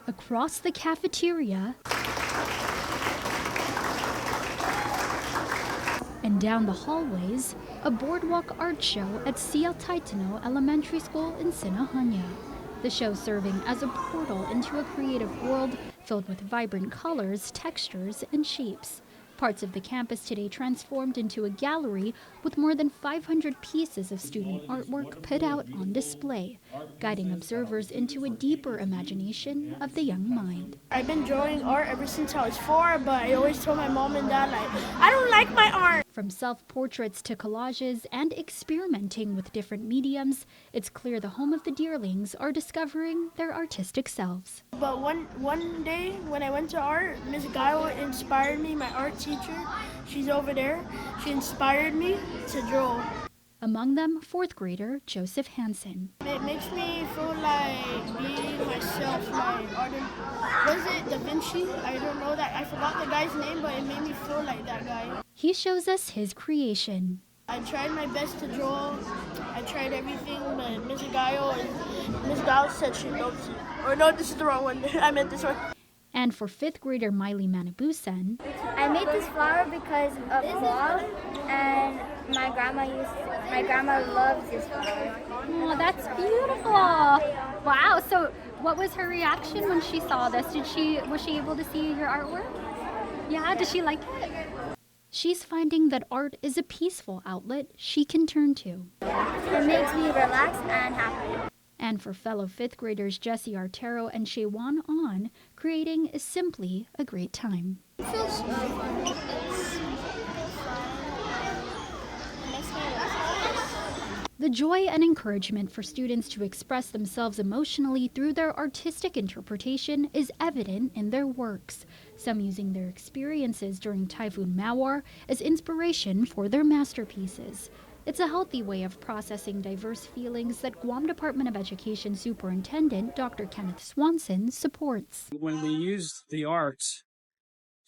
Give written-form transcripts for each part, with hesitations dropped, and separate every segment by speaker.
Speaker 1: Across the cafeteria and down the hallways, a boardwalk art show at Taitano Elementary School in Sinajana. The show serving as a portal into a creative world filled with vibrant colors, textures, and shapes. Parts of the campus today transformed into a gallery with more than 500 pieces of student artwork put out on display, guiding observers into a deeper imagination of the young mind.
Speaker 2: I've been drawing art ever since I was 4, but I always told my mom and dad, I don't like my art.
Speaker 1: From self-portraits to collages and experimenting with different mediums, it's clear the home of the Deerlings are discovering their artistic selves.
Speaker 2: But one day when I went to art, Miss Gaio inspired me, my art teacher. She's over there. She inspired me to draw.
Speaker 1: Among them, 4th grader Joseph Hansen.
Speaker 2: It makes me feel like being myself, like art. Was it Da Vinci? I don't know that. I forgot the guy's name, but it made me feel like that guy.
Speaker 1: He shows us his creation.
Speaker 2: I tried my best to draw. I tried everything, but Miss Gaio said she knows it. Or no, this is the wrong one. I meant this one.
Speaker 1: And for 5th grader Miley Manabusan,
Speaker 3: I made this flower because of love, and my grandma loves this flower.
Speaker 1: oh, that's beautiful. Wow, so what was her reaction when she saw this? Was she able to see your artwork? Yeah, did she like it? She's finding that art is a peaceful outlet she can turn to.
Speaker 3: It makes me relax and happy.
Speaker 1: And for fellow 5th graders Jesse Artero and Shaywan On, creating is simply a great time.
Speaker 3: It feels fun.
Speaker 1: The joy and encouragement for students to express themselves emotionally through their artistic interpretation is evident in their works, some using their experiences during Typhoon Mawar as inspiration for their masterpieces. It's a healthy way of processing diverse feelings that Guam Department of Education Superintendent Dr. Kenneth Swanson supports.
Speaker 4: When we use the arts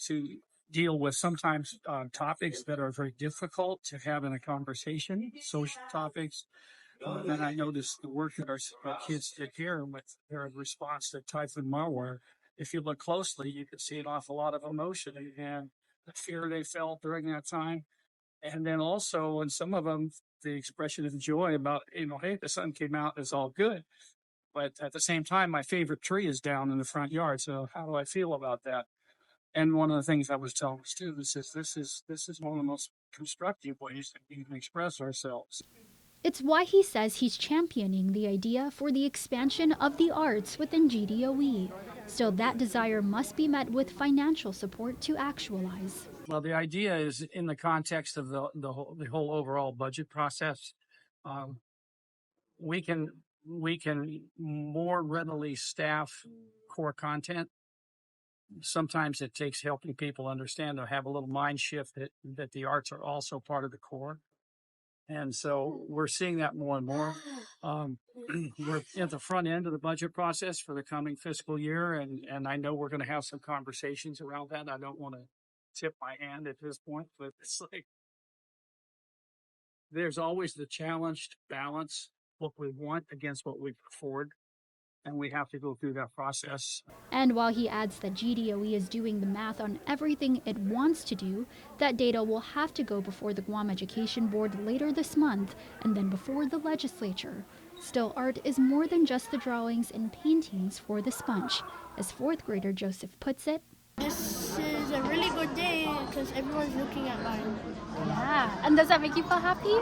Speaker 4: to deal with sometimes topics that are very difficult to have in a conversation, social topics, then I noticed the work that our kids did here with their response to Typhoon Mawar. If you look closely, you could see an awful lot of emotion and the fear they felt during that time. And then also in some of them, the expression of joy about, hey, the sun came out, it's all good. But at the same time, my favorite tree is down in the front yard. So how do I feel about that? And one of the things I was telling students is this is one of the most constructive ways that we can express ourselves.
Speaker 1: It's why he says he's championing the idea for the expansion of the arts within GDOE. Still, that desire must be met with financial support to actualize.
Speaker 4: Well, the idea is in the context of the whole overall budget process, we can more readily staff core content. Sometimes it takes helping people understand or have a little mind shift that the arts are also part of the core. And so we're seeing that more and more. We're at the front end of the budget process for the coming fiscal year, and I know we're going to have some conversations around that. I don't want to tip my hand at this point, but it's like there's always the challenge to balance what we want against what we can afford, and we have to go through that process.
Speaker 1: And while he adds that GDOE is doing the math on everything it wants to do, that data will have to go before the Guam Education Board later this month and then before the legislature. Still, art is more than just the drawings and paintings for the sponge. As 4th grader Joseph puts it,
Speaker 2: This is a really good day because everyone's looking at mine.
Speaker 1: yeah. And does that make you feel happy?